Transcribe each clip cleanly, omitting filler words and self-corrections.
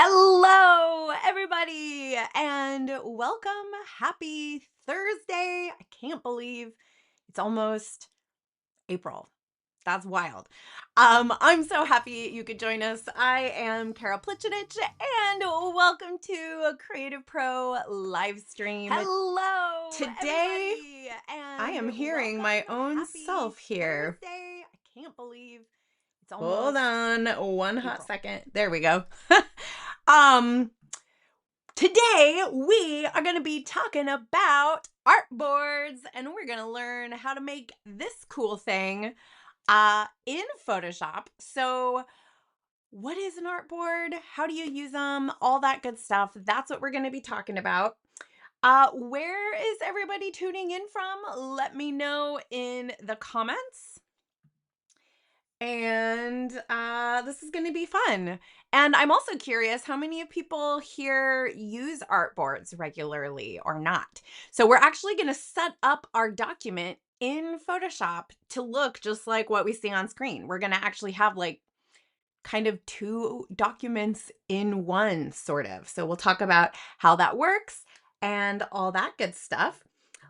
Hello, everybody, and welcome. Happy Thursday. I can't believe it's almost April. That's wild. I'm so happy you could join us. I am Kara Plichinich, and welcome to a Creative Pro live stream. Hello, Today, everybody, I am and hearing my welcome. own Happy self here. Thursday. I can't believe it's Hold almost on one hot April. second. There we go. um, Today, we are going to be talking about artboards, and we're going to learn how to make this cool thing in Photoshop. So, what is an artboard? How do you use them? All that good stuff. That's what we're going to be talking about. Where is everybody tuning in from? Let me know in the comments. And this is going to be fun. And I'm also curious how many of people here use artboards regularly or not. So we're actually going to set up our document in Photoshop to look just like what we see on screen. We're going to actually have like kind of two documents in one, sort of. So we'll talk about how that works and all that good stuff.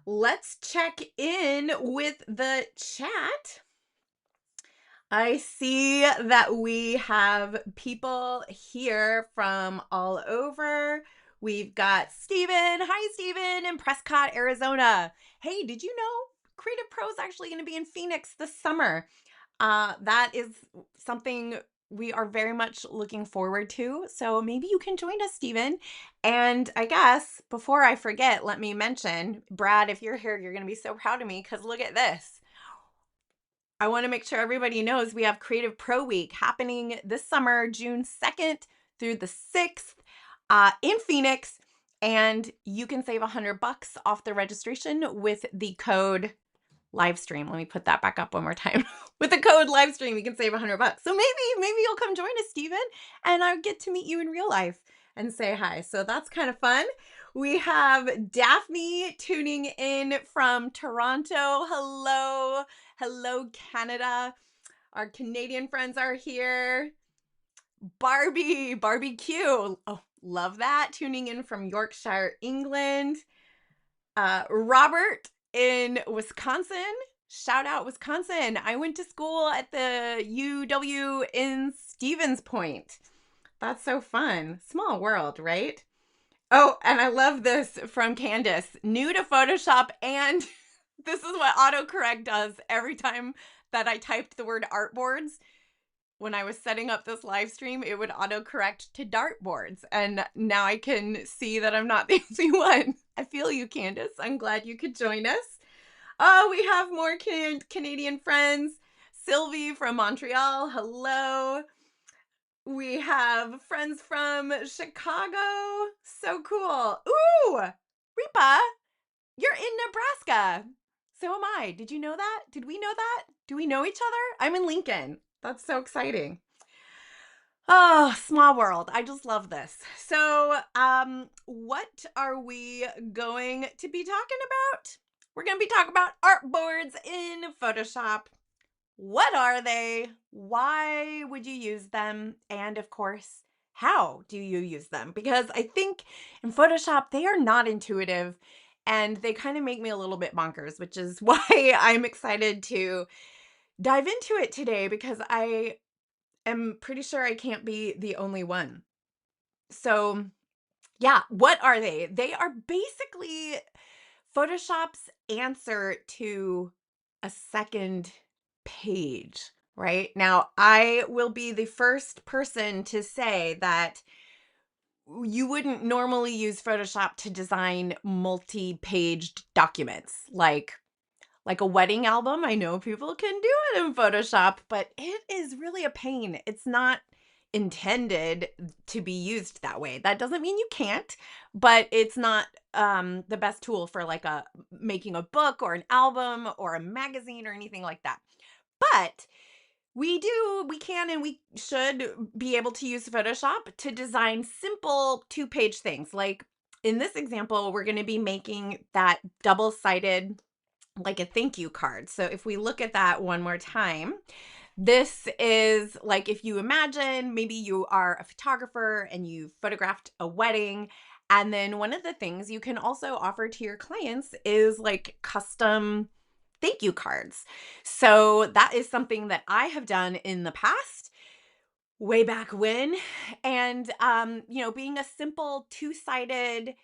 Let's check in with the chat. I see that we have people here from all over. We've got Steven. Hi, Steven, in Prescott, Arizona. Hey, did you know Creative Pro is actually going to be in Phoenix this summer? That is something we are very much looking forward to. So maybe you can join us, Steven. And I guess before I forget, let me mention, Brad, if you're here, you're going to be so proud of me because look at this. I want to make sure everybody knows we have Creative Pro Week happening this summer, June 2nd through the 6th in Phoenix. And you can save $100 off the registration with the code livestream. Let me put that back up one more time. With the code livestream, you can save $100. So maybe you'll come join us, Steven, and I'll get to meet you in real life and say hi. So that's kind of fun. We have Daphne tuning in from Toronto. Hello. Hello, Canada. Our Canadian friends are here. Barbie Q. Oh, love that. Tuning in from Yorkshire, England. Robert in Wisconsin. Shout out Wisconsin. I went to school at the UW in Stevens Point. That's so fun. Small world, right? Oh, and I love this from Candace. New to Photoshop, and this is what autocorrect does every time that I typed the word artboards. When I was setting up this live stream, it would autocorrect to dartboards. And now I can see that I'm not the only one. I feel you, Candace. I'm glad you could join us. Oh, we have more Canadian friends. Sylvie from Montreal. Hello. We have friends from Chicago. So cool. Ooh, Ripa, you're in Nebraska. So am I. Did you know that? Did we know that? Do we know each other? I'm in Lincoln. That's so exciting. Oh, small world. I just love this. So, what are we going to be talking about? We're going to be talking about artboards in Photoshop. What are they? Why would you use them? And of course, how do you use them? Because I think in Photoshop, they are not intuitive and they kind of make me a little bit bonkers, which is why I'm excited to dive into it today because I am pretty sure I can't be the only one. So, yeah, what are they? They are basically Photoshop's answer to a second page, right? Now, I will be the first person to say that you wouldn't normally use Photoshop to design multi-paged documents like a wedding album. I know people can do it in Photoshop, but it is really a pain. It's not intended to be used that way. That doesn't mean you can't, but it's not the best tool for like making a book or an album or a magazine or anything like that. But we can and we should be able to use Photoshop to design simple two-page things. Like in this example, we're going to be making that double-sided like a thank you card. So if we look at that one more time, This is like if you imagine maybe you are a photographer and you photographed a wedding. And then one of the things you can also offer to your clients is like custom thank you cards. So that is something that I have done in the past, way back when. And, being a simple two-sided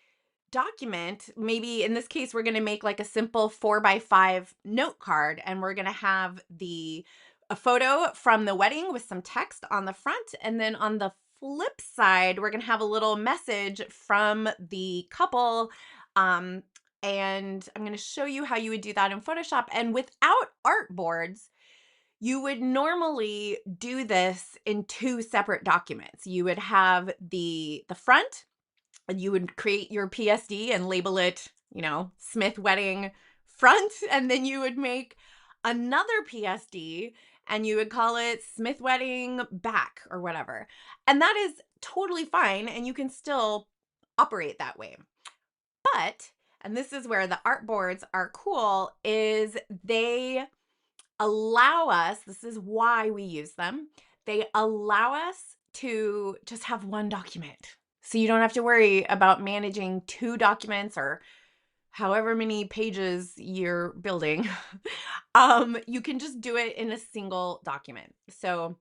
document, maybe in this case, we're going to make like a simple 4x5 note card, and we're going to have a photo from the wedding with some text on the front. And then on the flip side, we're going to have a little message from the couple. And I'm going to show you how you would do that in Photoshop. And without artboards, you would normally do this in two separate documents. You would have the front, and you would create your PSD and label it, Smith Wedding front, and then you would make another PSD and you would call it Smith Wedding back or whatever. And that is totally fine, and you can still operate that way. But, and this is where the artboards are cool, is they allow us, this is why we use them, they allow us to just have one document. So you don't have to worry about managing two documents or however many pages you're building. You can just do it in a single document. So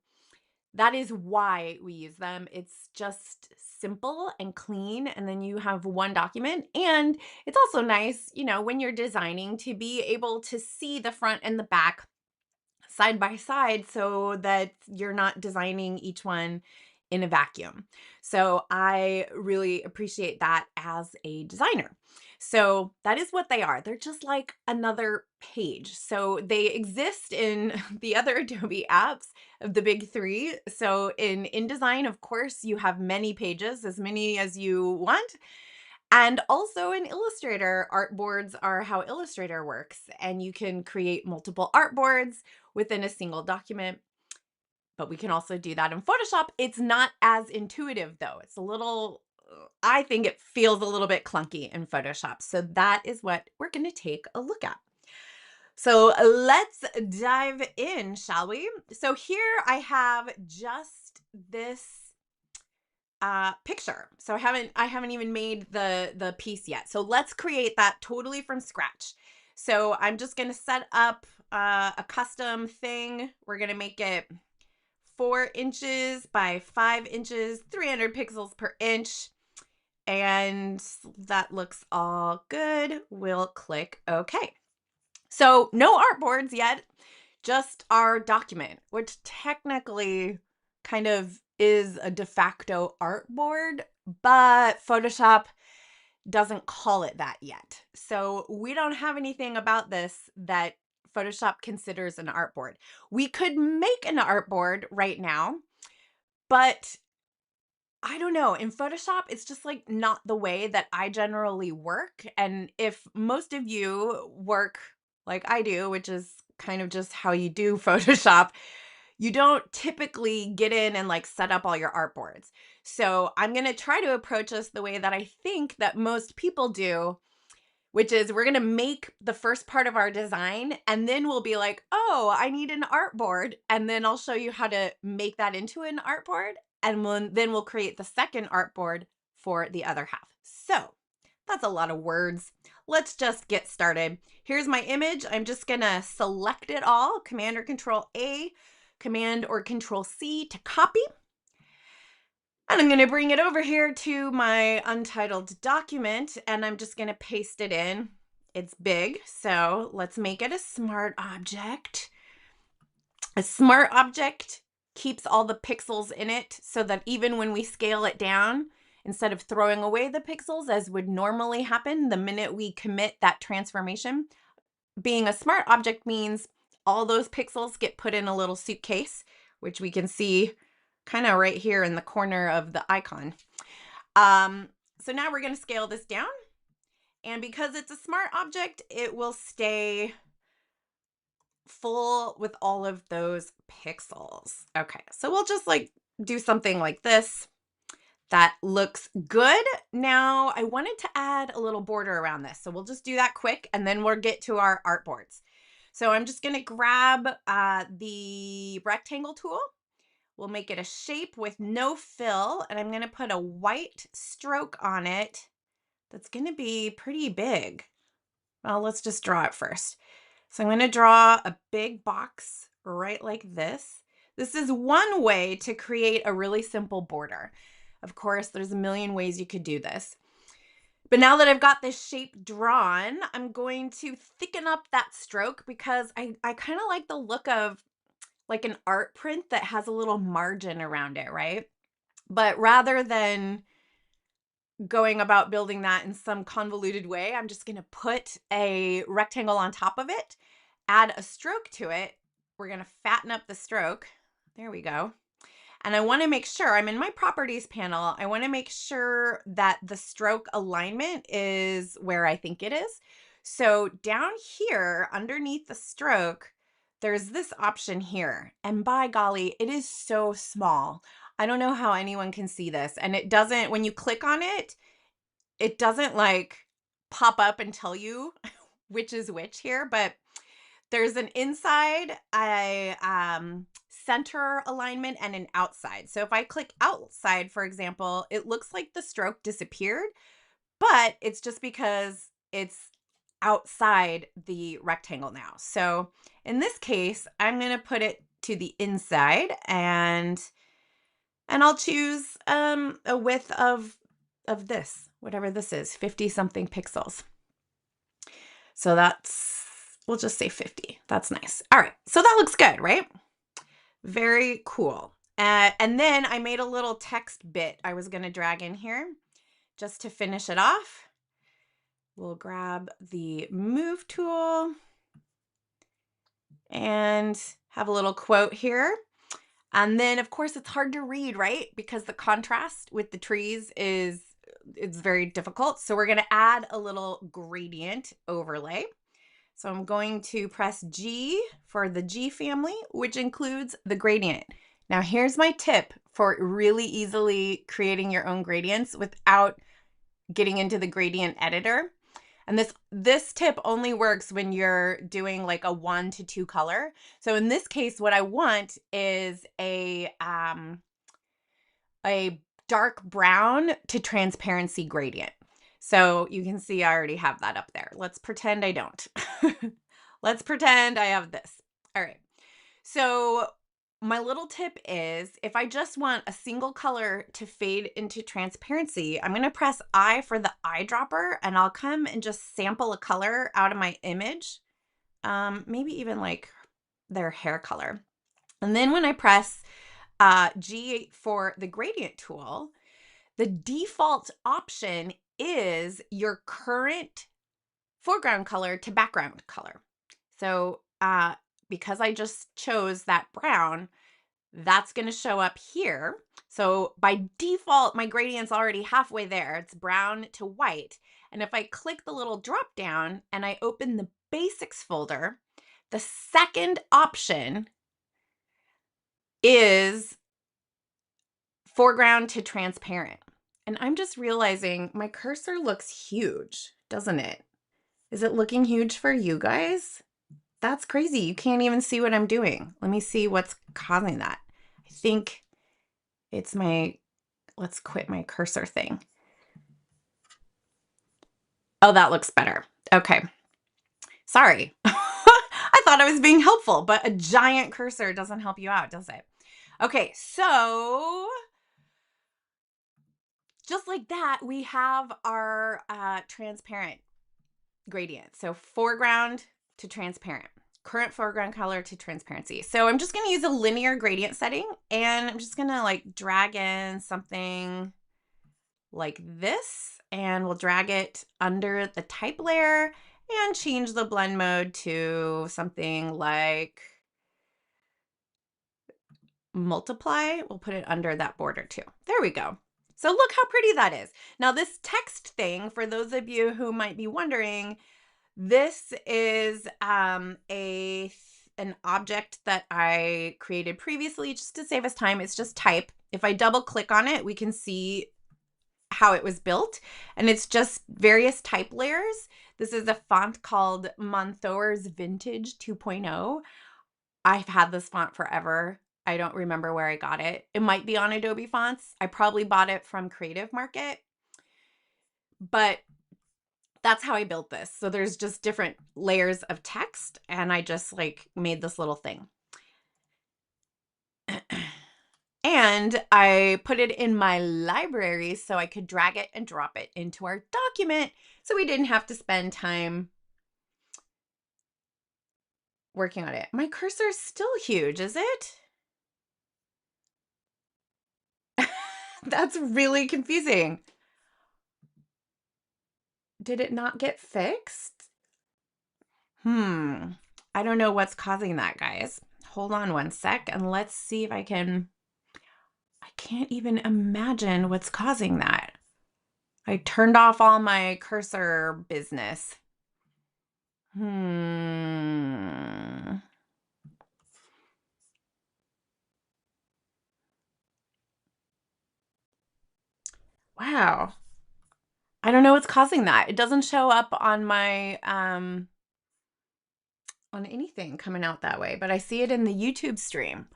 that is why we use them. It's just simple and clean, and then you have one document. And it's also nice, when you're designing, to be able to see the front and the back side by side so that you're not designing each one in a vacuum. So I really appreciate that as a designer. So that is what they are. They're just like another page. So they exist in the other Adobe apps of the big three. So in InDesign, of course, you have many pages, as many as you want. And also in Illustrator, artboards are how Illustrator works. And you can create multiple artboards within a single document. But we can also do that in Photoshop. It's not as intuitive though. It's a little, I think it feels a little bit clunky in Photoshop. So that is what we're going to take a look at. So let's dive in, shall we? So here I have just this picture. So I haven't even made the piece yet. So let's create that totally from scratch. So I'm just going to set up a custom thing. We're going to make it 4 inches by 5 inches, 300 pixels per inch. And that looks all good. We'll click OK. So no artboards yet, just our document, which technically kind of is a de facto artboard, but Photoshop doesn't call it that yet. So we don't have anything about this that Photoshop considers an artboard. We could make an artboard right now, but I don't know. In Photoshop, it's just like not the way that I generally work. And if most of you work like I do, which is kind of just how you do Photoshop, you don't typically get in and like set up all your artboards. So I'm going to try to approach this the way that I think that most people do, which is we're going to make the first part of our design, and then we'll be like, oh, I need an artboard. And then I'll show you how to make that into an artboard. And then we'll create the second artboard for the other half. So that's a lot of words. Let's just get started. Here's my image. I'm just going to select it all, Command or Control A, Command or Control C to copy. And I'm going to bring it over here to my untitled document, and I'm just going to paste it in. It's big, so let's make it a smart object. A smart object keeps all the pixels in it so that even when we scale it down, instead of throwing away the pixels as would normally happen the minute we commit that transformation, being a smart object means all those pixels get put in a little suitcase, which we can see kind of right here in the corner of the icon. So now we're going to scale this down. And because it's a smart object, it will stay full with all of those pixels. Okay, so we'll just like do something like this. That looks good. Now I wanted to add a little border around this. So we'll just do that quick, and then we'll get to our artboards. So I'm just going to grab the rectangle tool. We'll make it a shape with no fill, and I'm going to put a white stroke on it that's going to be pretty big. Well, let's just draw it first. So I'm going to draw a big box right like this. This is one way to create a really simple border. Of course, there's a million ways you could do this. But now that I've got this shape drawn, I'm going to thicken up that stroke because I kind of like the look of like an art print that has a little margin around it, right? But rather than going about building that in some convoluted way, I'm just going to put a rectangle on top of it, add a stroke to it. We're going to fatten up the stroke. There we go. And I want to make sure, I'm in my properties panel, I want to make sure that the stroke alignment is where I think it is. So down here underneath the stroke, there's this option here. And by golly, it is so small. I don't know how anyone can see this. And it doesn't, when you click on it, it doesn't like pop up and tell you which is which here, but there's an inside, a center alignment, and an outside. So if I click outside, for example, it looks like the stroke disappeared, but it's just because it's outside the rectangle now. So in this case, I'm going to put it to the inside, and I'll choose a width of this, whatever this is, 50 something pixels. So we'll just say 50. That's nice. All right. So that looks good, right? Very cool. And then I made a little text bit I was going to drag in here just to finish it off. We'll grab the move tool and have a little quote here. And then, of course, it's hard to read, right? Because the contrast with the trees it's very difficult. So we're going to add a little gradient overlay. So I'm going to press G for the G family, which includes the gradient. Now here's my tip for really easily creating your own gradients without getting into the gradient editor. And this tip only works when you're doing like a 1 to 2 color. So in this case, what I want is a dark brown to transparency gradient. So you can see I already have that up there. Let's pretend I don't. Let's pretend I have this. All right. So my little tip is if I just want a single color to fade into transparency, I'm going to press I for the eyedropper, and I'll come and just sample a color out of my image. Maybe even like their hair color. And then when I press G for the gradient tool, the default option is your current foreground color to background color. So because I just chose that brown, that's going to show up here. So by default, my gradient's already halfway there. It's brown to white. And if I click the little drop down and I open the basics folder, the second option is foreground to transparent. And I'm just realizing my cursor looks huge, doesn't it? Is it looking huge for you guys? That's crazy. You can't even see what I'm doing. Let me see what's causing that. I think it's let's quit my cursor thing. Oh, that looks better. Okay. Sorry. I thought I was being helpful, but a giant cursor doesn't help you out, does it? Okay, so just like that, we have our transparent gradient. So foreground to transparent, current foreground color to transparency. So I'm just going to use a linear gradient setting, and I'm just going to like drag in something like this, and we'll drag it under the type layer and change the blend mode to something like multiply. We'll put it under that border too. There we go. So look how pretty that is. Now this text thing, for those of you who might be wondering, this is an object that I created previously just to save us time. It's just type. If I double click on it, we can see how it was built, and it's just various type layers This is a font called Monthor's Vintage 2.0. I've had this font forever. I don't remember where I got it. It might be on Adobe Fonts. I probably bought it from Creative Market, but that's how I built this. So there's just different layers of text, and I just like made this little thing. And I put it in my library so I could drag it and drop it into our document so we didn't have to spend time working on it. My cursor is still huge, is it? That's really confusing. Did it not get fixed? I don't know what's causing that, guys. Hold on one sec and let's see if I can. I can't even imagine what's causing that. I turned off all my cursor business. Wow. I don't know what's causing that. It doesn't show up on my on anything coming out that way, but I see it in the YouTube stream,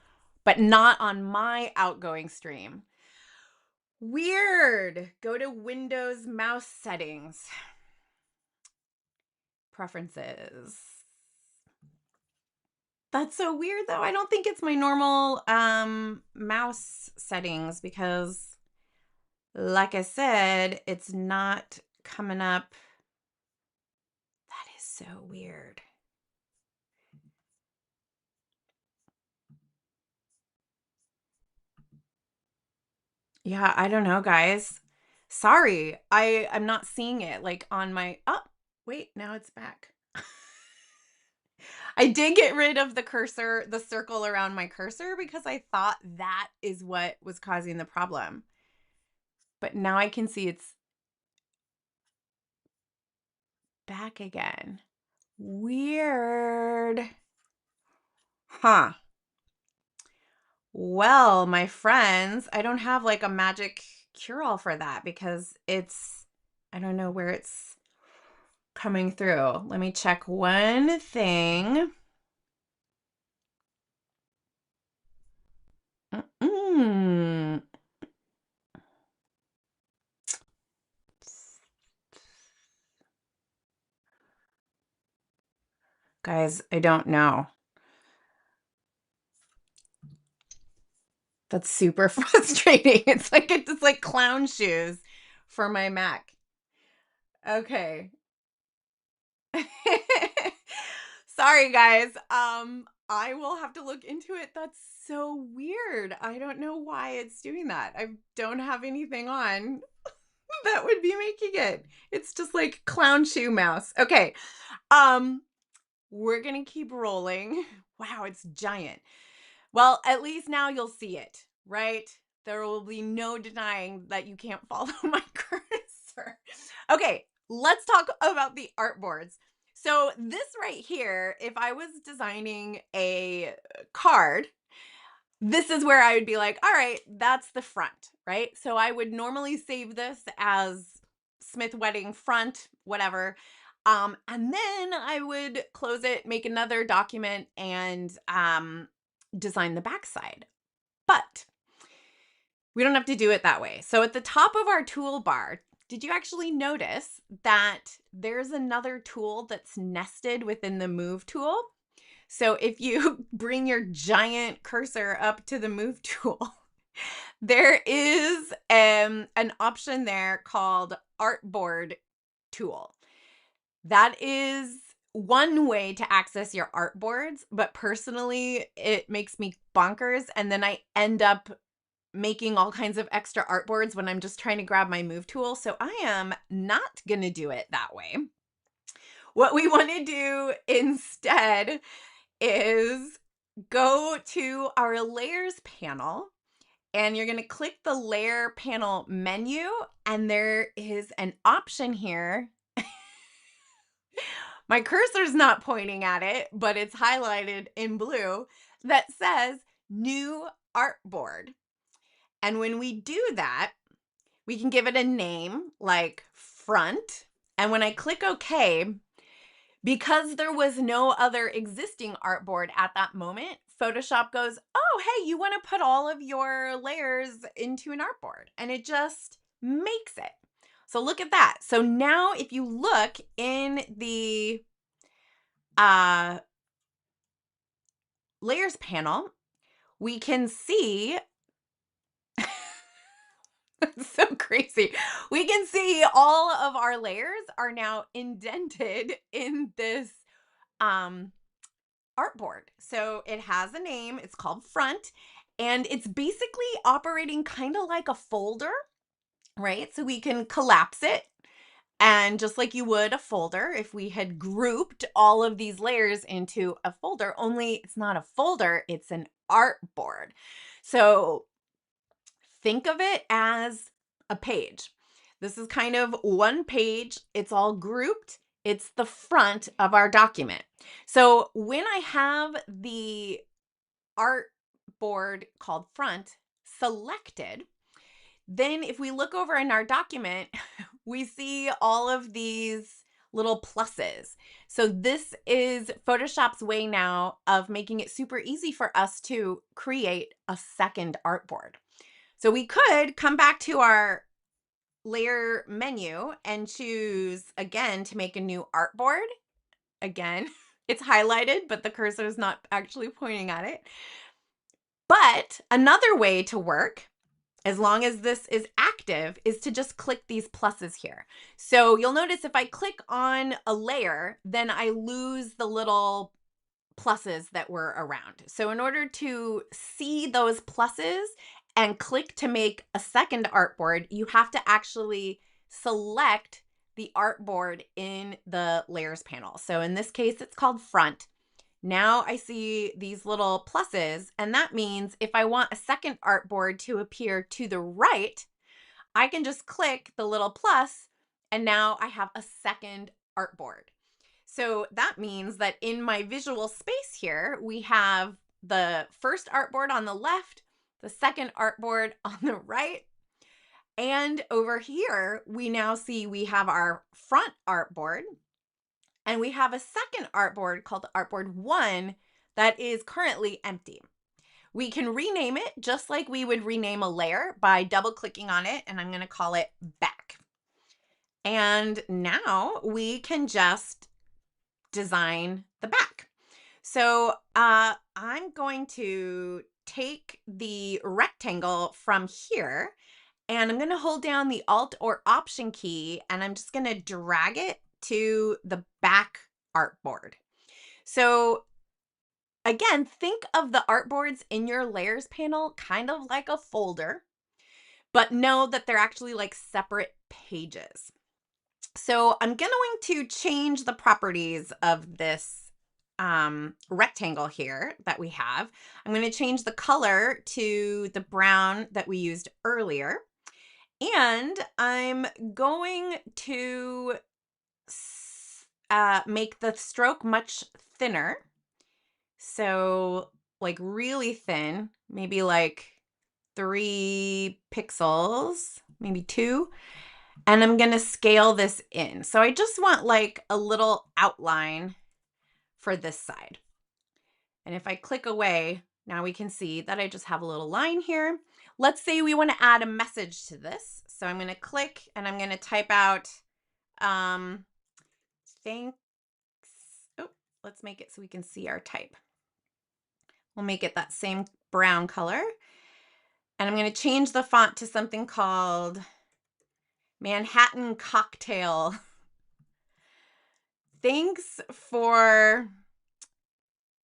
but not on my outgoing stream. Weird. Go to Windows mouse settings. Preferences. That's so weird though. I don't think it's my normal mouse settings because like I said, it's not coming up. That is so weird. Yeah, I don't know, guys. Sorry. I'm not seeing it like on my oh, wait, now it's back. I did get rid of the cursor, the circle around my cursor because I thought that is what was causing the problem. But now I can see it's back again. Weird. Huh. Well, my friends, I don't have like a magic cure-all for that because I don't know where it's coming through. Let me check one thing. Guys, I don't know. That's super frustrating. It's like clown shoes for my Mac. Okay. Sorry, guys. I will have to look into it. That's so weird. I don't know why it's doing that. I don't have anything on that would be making it. It's just like clown shoe mouse. Okay. We're going to keep rolling. Wow, it's giant. Well, at least now you'll see it, right? There will be no denying that you can't follow my cursor. Okay, let's talk about the artboards. So this right here, if I was designing a card, this is where I would be like, all right, that's the front, right? So I would normally save this as Smith Wedding front, whatever. And then I would close it, make another document, and design the backside. But we don't have to do it that way. So at the top of our toolbar, did you actually notice that there's another tool that's nested within the Move tool? So if you bring your giant cursor up to the Move tool, there is an option there called Artboard tool. That is one way to access your artboards, but personally, it makes me bonkers. And then I end up making all kinds of extra artboards when I'm just trying to grab my Move tool. So I am not going to do it that way. What we want to do instead is go to our layers panel and you're going to click the layer panel menu and there is an option here. My cursor's not pointing at it, but it's highlighted in blue that says new artboard. And when we do that, we can give it a name like front, And when I click OK, because there was no other existing artboard at that moment, Photoshop goes, oh, hey, you want to put all of your layers into an artboard. And it just makes it. So look at that. So now if you look in the layers panel, we can see, it's so crazy. We can see all of our layers are now indented in this artboard. So it has a name, it's called Front, and it's basically operating kind of like a folder, right? So we can collapse it. And just like you would a folder, if we had grouped all of these layers into a folder, only it's not a folder, it's an artboard. So think of it as a page. This is kind of one page. It's all grouped. It's the front of our document. So when I have the artboard called Front selected, then if we look over in our document, we see all of these little pluses. So this is Photoshop's way now of making it super easy for us to create a second artboard. So we could come back to our layer menu and choose again to make a new artboard. Again, it's highlighted, but the cursor is not actually pointing at it. But another way to work, as long as this is active, is to just click these pluses here. So you'll notice if I click on a layer, then I lose the little pluses that were around. So in order to see those pluses and click to make a second artboard, you have to actually select the artboard in the layers panel. So in this case, it's called Front. Now I see these little pluses, and that means if I want a second artboard to appear to the right, I can just click the little plus, and now I have a second artboard. So that means that in my visual space here, we have the first artboard on the left, the second artboard on the right, and over here, we now see we have our front artboard, and we have a second artboard called Artboard 1 that is currently empty. We can rename it just like we would rename a layer by double clicking on it, and I'm going to call it Back. And now we can just design the back. So I'm going to take the rectangle from here, and I'm going to hold down the Alt or Option key, and I'm just going to drag it to the back artboard. So again, think of the artboards in your layers panel kind of like a folder, but know that they're actually like separate pages. So I'm going to change the properties of this rectangle here that we have. I'm going to change the color to the brown that we used earlier. And I'm going to make the stroke much thinner. So like really thin, maybe like 3 pixels, maybe 2. And I'm going to scale this in. So I just want like a little outline for this side. And if I click away, now we can see that I just have a little line here. Let's say we want to add a message to this. So I'm going to click and I'm going to type out, thanks. Oh, let's make it so we can see our type. We'll make it that same brown color. And I'm going to change the font to something called Manhattan Cocktail. Thanks for,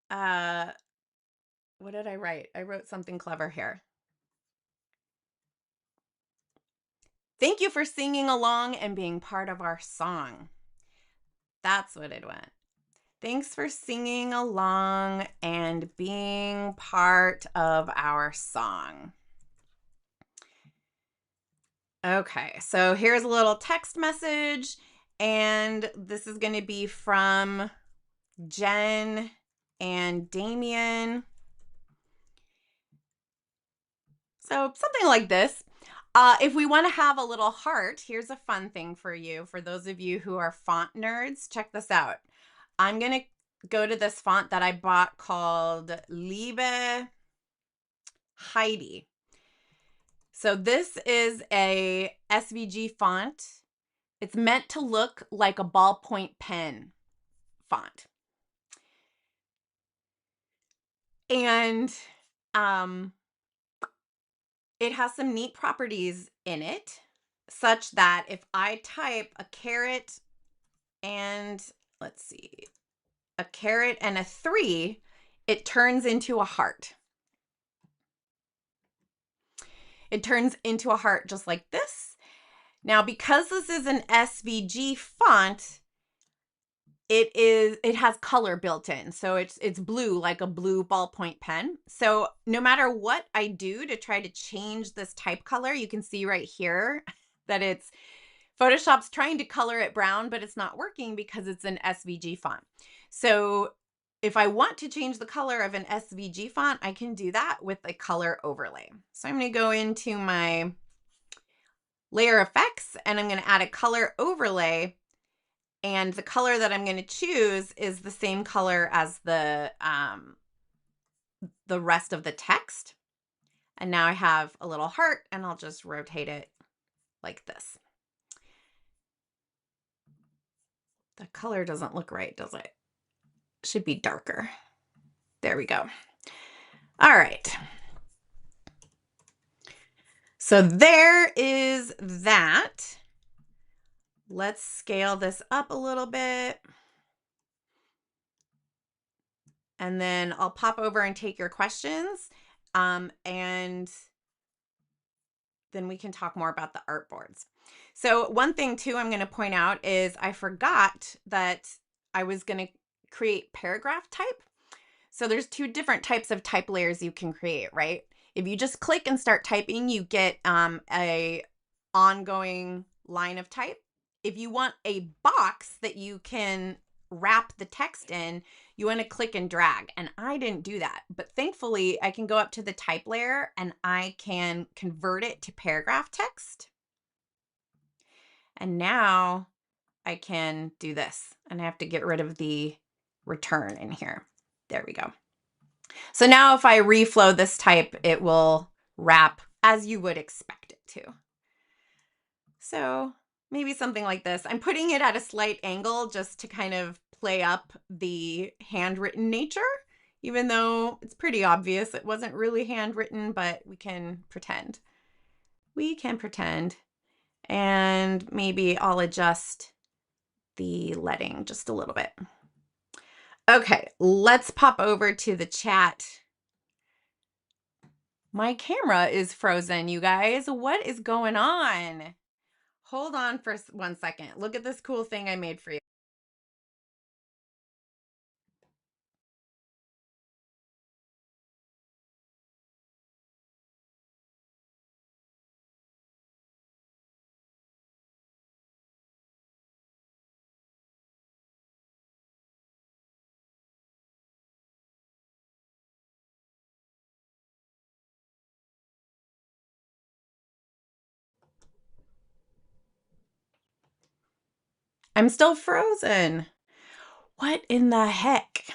what did I write? I wrote something clever here. Thank you for singing along and being part of our song. That's what it went. Thanks for singing along and being part of our song. Okay, so here's a little text message, and this is going to be from Jen and Damien. So something like this. If we want to have a little heart, here's a fun thing for you. For those of you who are font nerds, check this out. I'm going to go to this font that I bought called Liebe Heidi. So this is a SVG font. It's meant to look like a ballpoint pen font. And it has some neat properties in it, such that if I type a caret and, let's see, a caret and a 3, it turns into a heart. It turns into a heart just like this. Now, because this is an SVG font, it has color built in. So it's blue, like a blue ballpoint pen. So no matter what I do to try to change this type color, you can see right here that it's Photoshop's trying to color it brown, but it's not working because it's an SVG font. So if I want to change the color of an SVG font, I can do that with a color overlay. So I'm going to go into my layer effects and I'm going to add a color overlay. And the color that I'm going to choose is the same color as the rest of the text. And now I have a little heart and I'll just rotate it like this. The color doesn't look right, does it? Should be darker. There we go. All right. So there is that. Let's scale this up a little bit. And then I'll pop over and take your questions. And then we can talk more about the artboards. So one thing too I'm going to point out is I forgot that I was going to create paragraph type. So there's 2 different types of type layers you can create, right? If you just click and start typing, you get a ongoing line of type. If you want a box that you can wrap the text in, you want to click and drag. And I didn't do that. But thankfully, I can go up to the type layer and I can convert it to paragraph text. And now I can do this. And I have to get rid of the return in here. There we go. So now if I reflow this type, it will wrap as you would expect it to. So maybe something like this. I'm putting it at a slight angle just to kind of play up the handwritten nature, even though it's pretty obvious it wasn't really handwritten, but we can pretend. We can pretend. And maybe I'll adjust the leading just a little bit. Okay, let's pop over to the chat. My camera is frozen, you guys. What is going on? Hold on for 1 second. Look at this cool thing I made for you. I'm still frozen. What in the heck?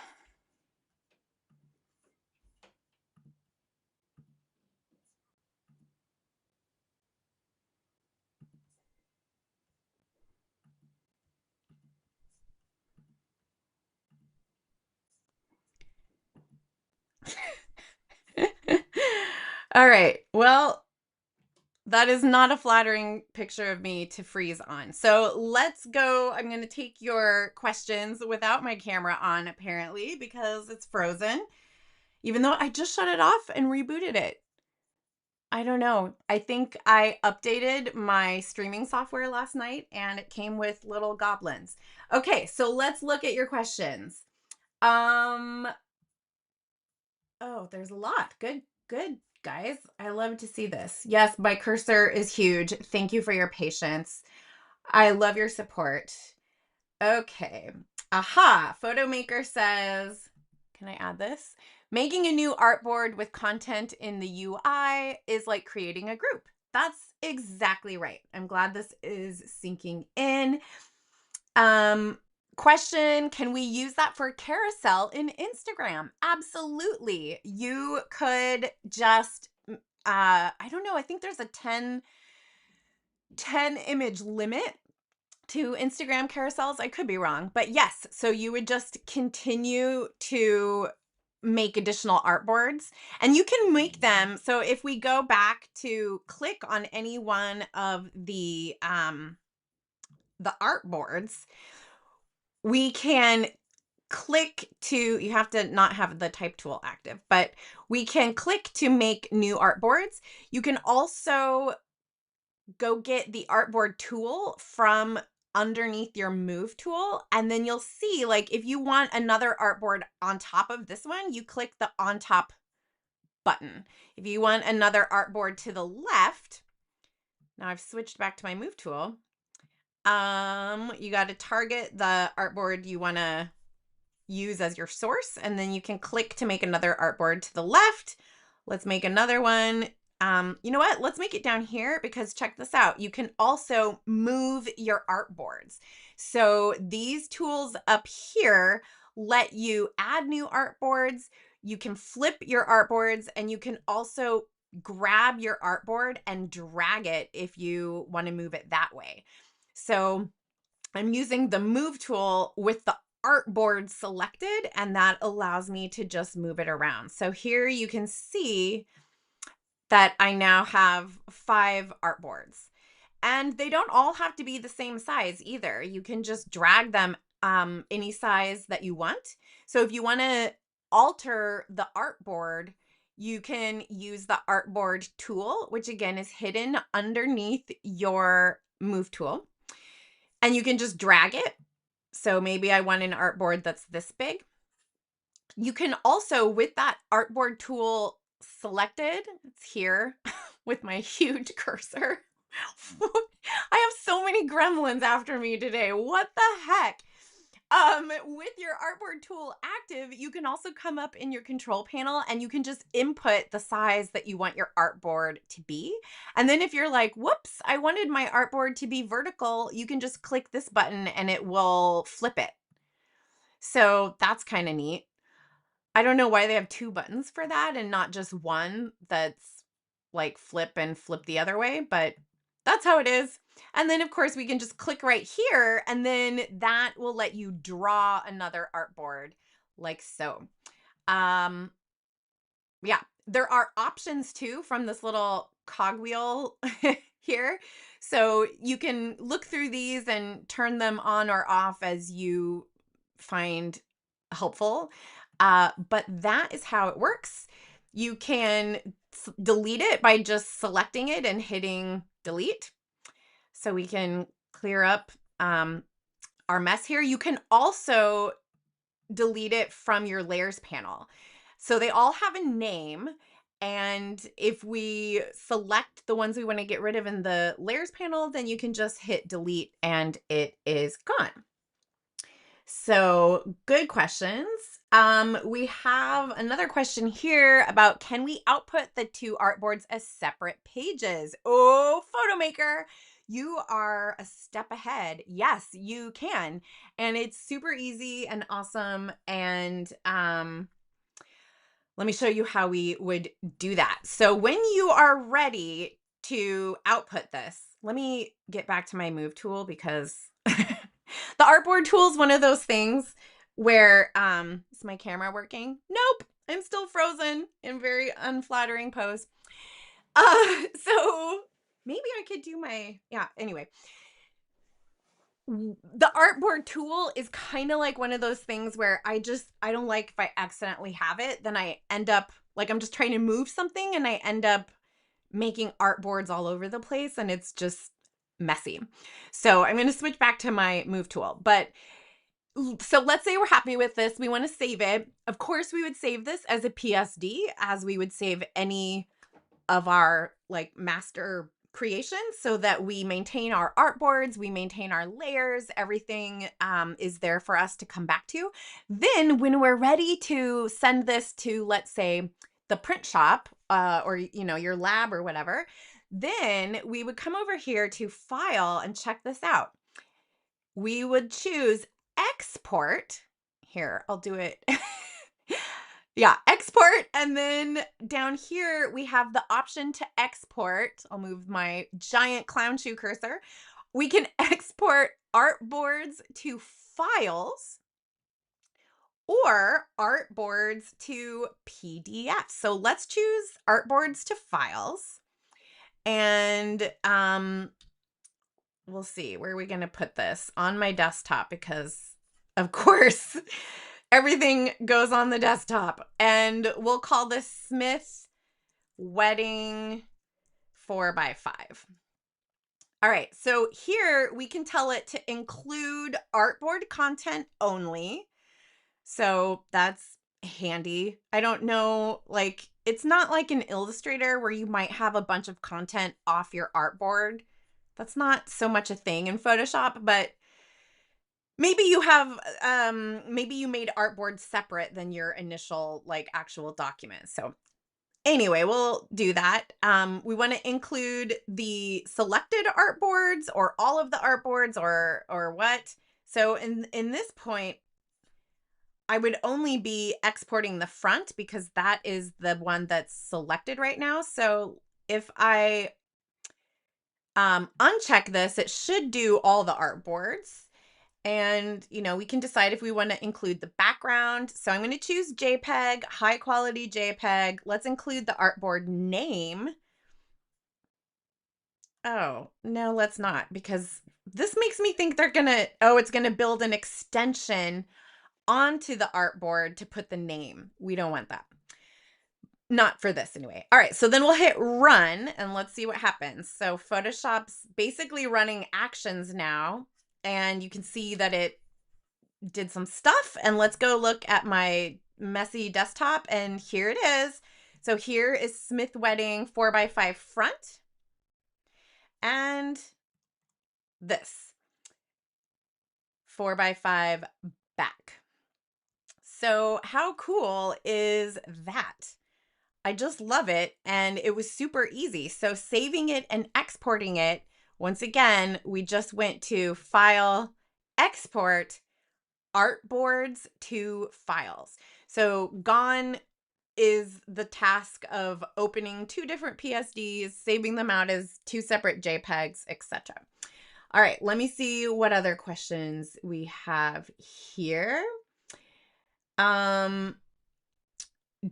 All right. Well, that is not a flattering picture of me to freeze on. So let's go. I'm going to take your questions without my camera on, apparently, because it's frozen, even though I just shut it off and rebooted it. I don't know. I think I updated my streaming software last night and it came with little goblins. Okay, so let's look at your questions. Oh, there's a lot. Good, guys. I love to see this. Yes, my cursor is huge. Thank you for your patience. I love your support. Okay. Aha. Photomaker says, can I add this? Making a new artboard with content in the UI is like creating a group. That's exactly right. I'm glad this is sinking in. Um, Question, can we use that for carousel in Instagram? Absolutely. You could just I don't know, I think there's a 10 image limit to Instagram carousels. I could be wrong, but yes. So you would just continue to make additional artboards and you can make them. So if we go back to click on any one of the artboards, we can click to, you have to not have the type tool active, but we can click to make new artboards. You can also go get the artboard tool from underneath your move tool, and then you'll see, like, if you want another artboard on top of this one, you click the on top button. If you want another artboard to the left, now I've switched back to my move tool. You got to target the artboard you want to use as your source, and then you can click to make another artboard to the left. Let's make another one. You know what? Let's make it down here, because check this out. You can also move your artboards. So these tools up here let you add new artboards. You can flip your artboards, and you can also grab your artboard and drag it if you want to move it that way. So I'm using the move tool with the artboard selected, and that allows me to just move it around. So here you can see that I now have 5 artboards, and they don't all have to be the same size either. You can just drag them any size that you want. So if you want to alter the artboard, you can use the artboard tool, which again is hidden underneath your move tool, and you can just drag it. So maybe I want an artboard that's this big. You can also, with that artboard tool selected, it's here with my huge cursor. I have so many gremlins after me today. What the heck? With your artboard tool active, you can also come up in your control panel and you can just input the size that you want your artboard to be. And then if you're like, whoops, I wanted my artboard to be vertical, you can just click this button and it will flip it. So that's kind of neat. I don't know why they have 2 buttons for that and not just one that's like flip and flip the other way, but that's how it is. And then of course we can just click right here, and then that will let you draw another artboard like so. Yeah, there are options too from this little cogwheel here. So you can look through these and turn them on or off as you find helpful. But that is how it works. You can delete it by just selecting it and hitting delete. So we can clear up our mess here. You can also delete it from your layers panel. So they all have a name. And if we select the ones we want to get rid of in the layers panel, then you can just hit delete and it is gone. So good questions. We have another question here about, can we output the 2 artboards as separate pages? Oh, Photomaker, you are a step ahead. Yes, you can. And it's super easy and awesome. And let me show you how we would do that. So when you are ready to output this, let me get back to my move tool, because the artboard tool is one of those things where, is my camera working? Nope, I'm still frozen in very unflattering pose. So maybe I could do anyway. The artboard tool is kind of like one of those things where I don't like, if I accidentally have it, then I end up like, I'm just trying to move something and I end up making artboards all over the place, and it's just messy. So I'm going to switch back to my move tool. But so let's say we're happy with this. We want to save it. Of course, we would save this as a PSD, as we would save any of our like master creations, so that we maintain our artboards, we maintain our layers, everything is there for us to come back to. Then when we're ready to send this to, let's say, the print shop or, your lab or whatever, then we would come over here to File and check this out. We would choose Export. Here, I'll do it. Yeah, Export. And then down here, we have the option to export. I'll move my giant clown shoe cursor. We can export artboards to files or artboards to PDF. So let's choose artboards to files. And we'll see, where are we going to put this? On my desktop, because of course everything goes on the desktop. And we'll call this Smith Wedding 4x5. All right, so here we can tell it to include artboard content only. So that's handy. I don't know, like, it's not like an Illustrator where you might have a bunch of content off your artboard. That's not so much a thing in Photoshop, but maybe you have, maybe you made artboards separate than your initial, like, actual document. So anyway, we'll do that. We want to include the selected artboards or all of the artboards or what. So in this point, I would only be exporting the front because that is the one that's selected right now. So if I uncheck this, it should do all the artboards. And, we can decide if we want to include the background. So I'm going to choose JPEG, high quality JPEG. Let's include the artboard name. Oh, no, let's not, because this makes me think they're going to, it's going to build an extension onto the artboard to put the name. We don't want that. Not for this anyway. All right, so then we'll hit run and let's see what happens. So Photoshop's basically running actions now, and you can see that it did some stuff. And let's go look at my messy desktop, and here it is. So here is Smith Wedding 4x5 front, and this 4x5 back. So how cool is that? I just love it, and it was super easy. So saving it and exporting it, once again, we just went to File, Export, Artboards to Files. So gone is the task of opening two different PSDs, saving them out as two separate JPEGs, etc. All right, let me see what other questions we have here.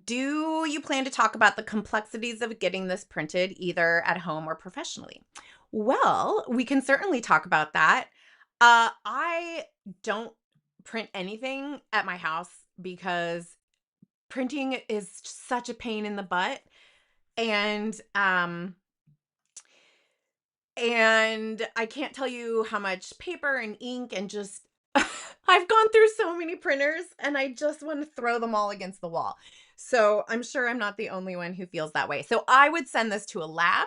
Do you plan to talk about the complexities of getting this printed either at home or professionally? Well, we can certainly talk about that. I don't print anything at my house because printing is such a pain in the butt. And I can't tell you how much paper and ink and just I've gone through so many printers and I just want to throw them all against the wall. So I'm sure I'm not the only one who feels that way. So I would send this to a lab.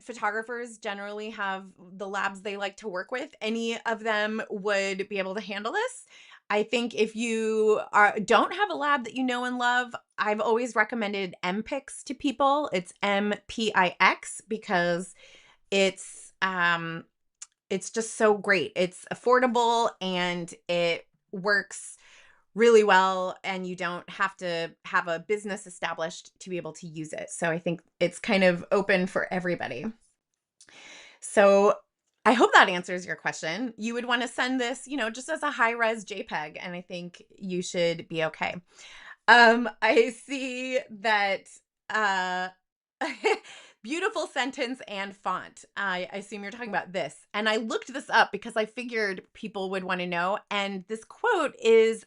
Photographers generally have the labs they like to work with. Any of them would be able to handle this. I think if you don't have a lab that you know and love, I've always recommended MPix to people. It's MPIX because it's just so great. It's affordable and it works really well, and you don't have to have a business established to be able to use it. So I think it's kind of open for everybody. So I hope that answers your question. You would want to send this, just as a high-res JPEG, and I think you should be okay. I see that beautiful sentence and font. I assume you're talking about this. And I looked this up because I figured people would want to know. And this quote is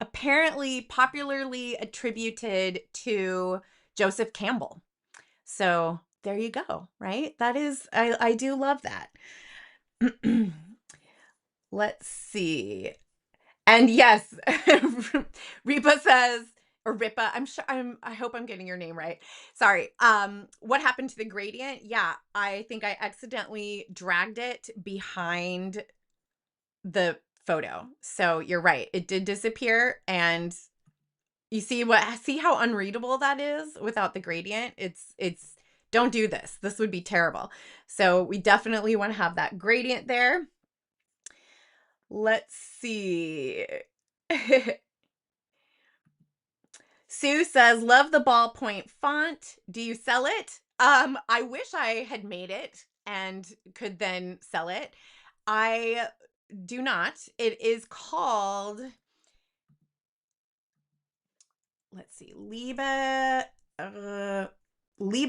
apparently popularly attributed to Joseph Campbell. So there you go, right? That is, I do love that. Let's see. And yes, Ripa says, or Ripa, I hope I'm getting your name right. Sorry. What happened to the gradient? Yeah, I think I accidentally dragged it behind the photo. So you're right. It did disappear, and You see how unreadable that is without the gradient? It's don't do this. This would be terrible. So we definitely want to have that gradient there. Let's see. Sue says, love the ballpoint font. Do you sell it? I wish I had made it and could then sell it. I do not. It is called, let's see, Liebe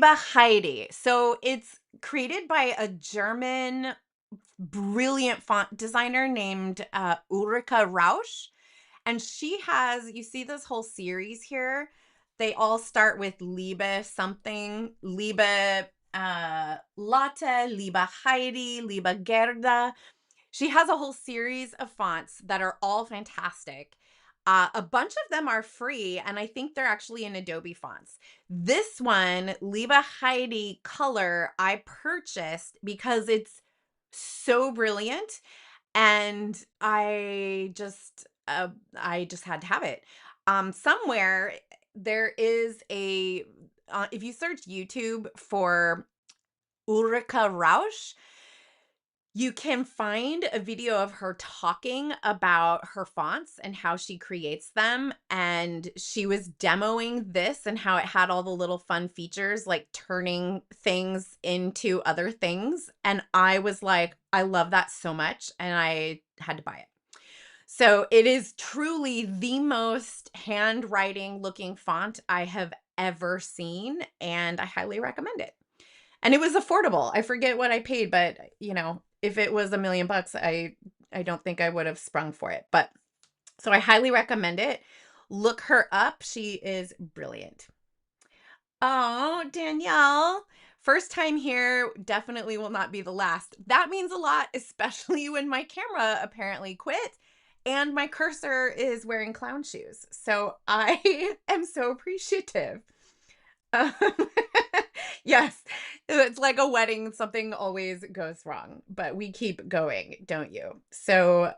Heidi. So it's created by a German brilliant font designer named Ulrika Rausch. And she has, you see this whole series here? They all start with Liebe something, Liebe Lotte, Liebe Heidi, Liebe Gerda. She has a whole series of fonts that are all fantastic. A bunch of them are free, and I think they're actually in Adobe fonts. This one, Liebe Heidi Color, I purchased because it's so brilliant, and I just had to have it. Somewhere there is a if you search YouTube for Ulrika Rausch, you can find a video of her talking about her fonts and how she creates them. And she was demoing this and how it had all the little fun features like turning things into other things. And I was like, I love that so much. And I had to buy it. So it is truly the most handwriting looking font I have ever seen. And I highly recommend it. And it was affordable. I forget what I paid, but if it was $1,000,000, I don't think I would have sprung for it. But so I highly recommend it. Look her up. She is brilliant. Oh, Danielle. First time here, definitely will not be the last. That means a lot, especially when my camera apparently quit and my cursor is wearing clown shoes. So I am so appreciative. Um, yes, it's like a wedding. Something always goes wrong, but we keep going, don't you? So,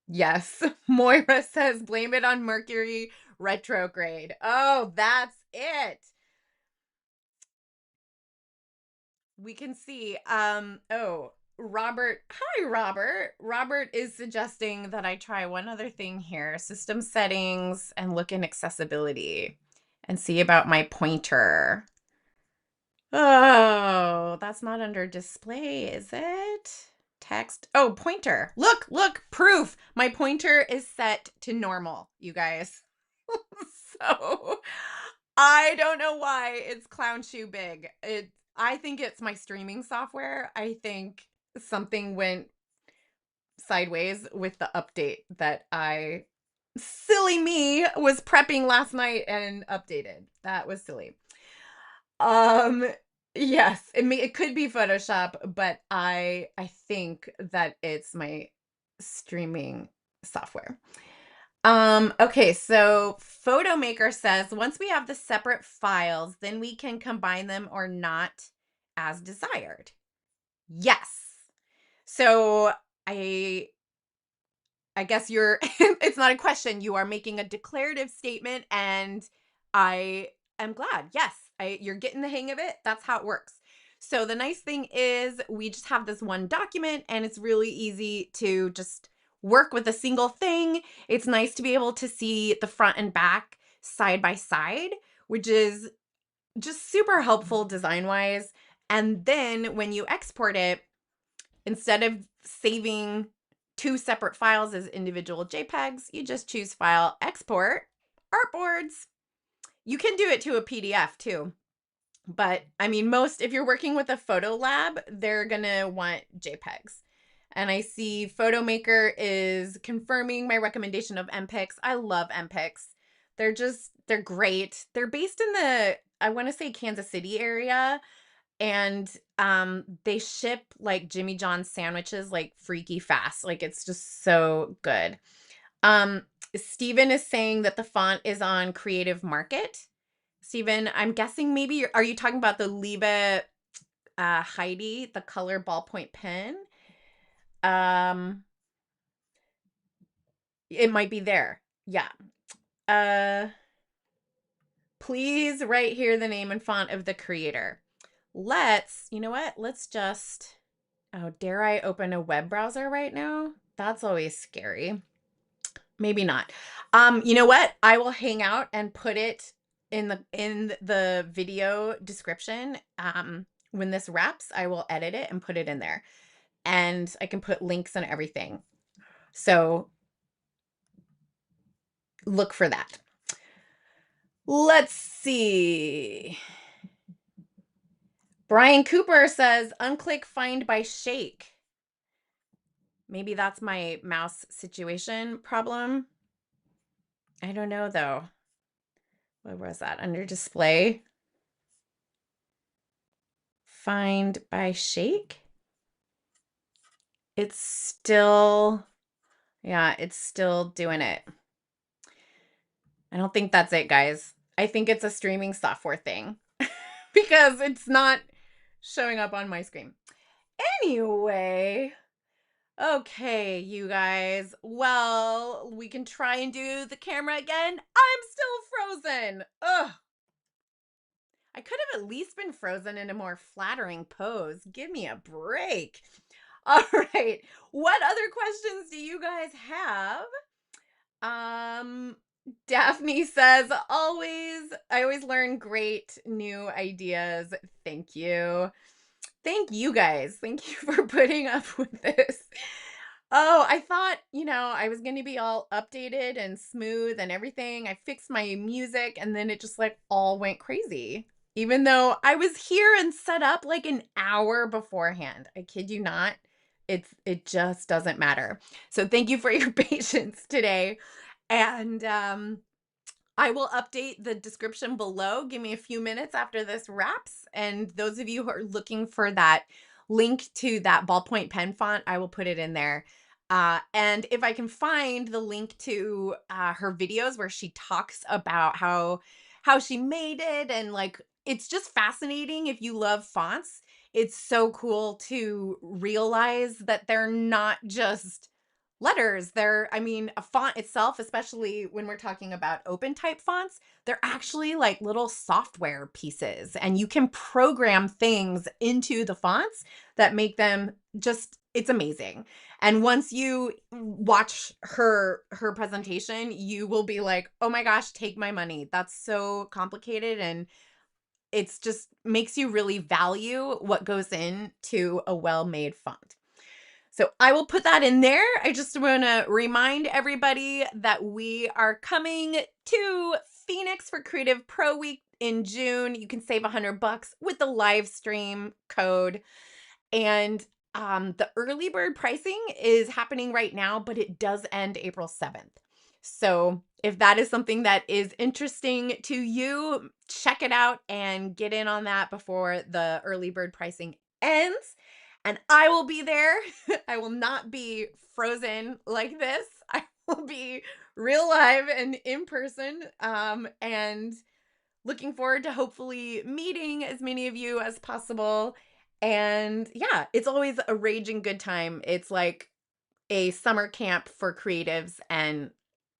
yes, Moira says, blame it on Mercury retrograde. Oh, that's it. We can see. Oh, Robert. Hi, Robert. Robert is suggesting that I try one other thing here, system settings, and look in accessibility and see about my pointer. Oh, that's not under display, is it? Text. Oh, pointer. Look, proof. My pointer is set to normal, you guys. So I don't know why it's clown shoe big. I think it's my streaming software. I think something went sideways with the update that silly me, was prepping last night and updated. That was silly. Um, yes, it could be Photoshop, but I think that it's my streaming software. Okay, so Photo Maker says once we have the separate files, then we can combine them or not as desired. Yes. So I guess you're it's not a question. You are making a declarative statement, and I am glad. Yes, you're getting the hang of it. That's how it works. So the nice thing is we just have this one document, and it's really easy to just work with a single thing. It's nice to be able to see the front and back side by side, which is just super helpful design-wise. And then when you export it, instead of saving two separate files as individual JPEGs, you just choose File, Export, Artboards. You can do it to a PDF too. But I mean, if you're working with a photo lab, they're going to want JPEGs. And I see Photo Maker is confirming my recommendation of MPix. I love MPix. They're great. They're based in I want to say Kansas City area. And they ship like Jimmy John's sandwiches like freaky fast. Like it's just so good. Steven is saying that the font is on Creative Market. Steven, I'm guessing maybe are you talking about the Liebe Heidi, the color ballpoint pen? It might be there. Yeah. Please write here the name and font of the creator. You know what? Let's just, oh, dare I open a web browser right now? That's always scary. Maybe not. You know what? I will hang out and put it in the video description. When this wraps, I will edit it and put it in there. And I can put links and everything. So look for that. Let's see. Brian Cooper says, unclick find by shake. Maybe that's my mouse situation problem. I don't know though. What was that? Under display? Find by shake? It's still, yeah, it's still doing it. I don't think that's it, guys. I think it's a streaming software thing because it's not showing up on my screen. Anyway, okay, you guys. Well, we can try and do the camera again. I'm still frozen. Ugh. I could have at least been frozen in a more flattering pose. Give me a break. All right. What other questions do you guys have? Daphne says, I always learn great new ideas. Thank you. Thank you guys. Thank you for putting up with this. Oh, I thought, I was going to be all updated and smooth and everything. I fixed my music and then it just like all went crazy. Even though I was here and set up like an hour beforehand. I kid you not. It just doesn't matter. So thank you for your patience today. And I will update the description below. Give me a few minutes after this wraps. And those of you who are looking for that link to that ballpoint pen font, I will put it in there. And if I can find the link to her videos where she talks about how she made it, and like, it's just fascinating. If you love fonts, it's so cool to realize that they're not just letters. A font itself, especially when we're talking about open type fonts, they're actually like little software pieces, and you can program things into the fonts that make them it's amazing. And once you watch her presentation, you will be like, oh my gosh, take my money. That's so complicated. And it's just makes you really value what goes into a well-made font. So I will put that in there. I just want to remind everybody that we are coming to Phoenix for Creative Pro Week in June. You can save $100 with the live stream code. And the early bird pricing is happening right now, but it does end April 7th. So if that is something that is interesting to you, check it out and get in on that before the early bird pricing ends. And I will be there. I will not be frozen like this. I will be real live and in person. And looking forward to hopefully meeting as many of you as possible. And yeah, it's always a raging good time. It's like a summer camp for creatives, and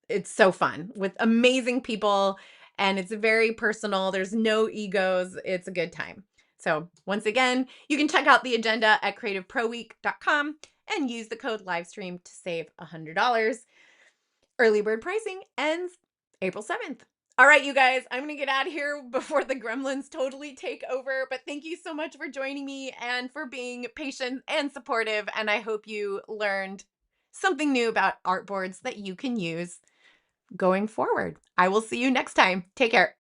it's so fun with amazing people, and it's very personal. There's no egos. It's a good time. So once again, you can check out the agenda at creativeproweek.com and use the code livestream to save $100. Early bird pricing ends April 7th. All right, you guys, I'm going to get out of here before the gremlins totally take over. But thank you so much for joining me and for being patient and supportive. And I hope you learned something new about artboards that you can use going forward. I will see you next time. Take care.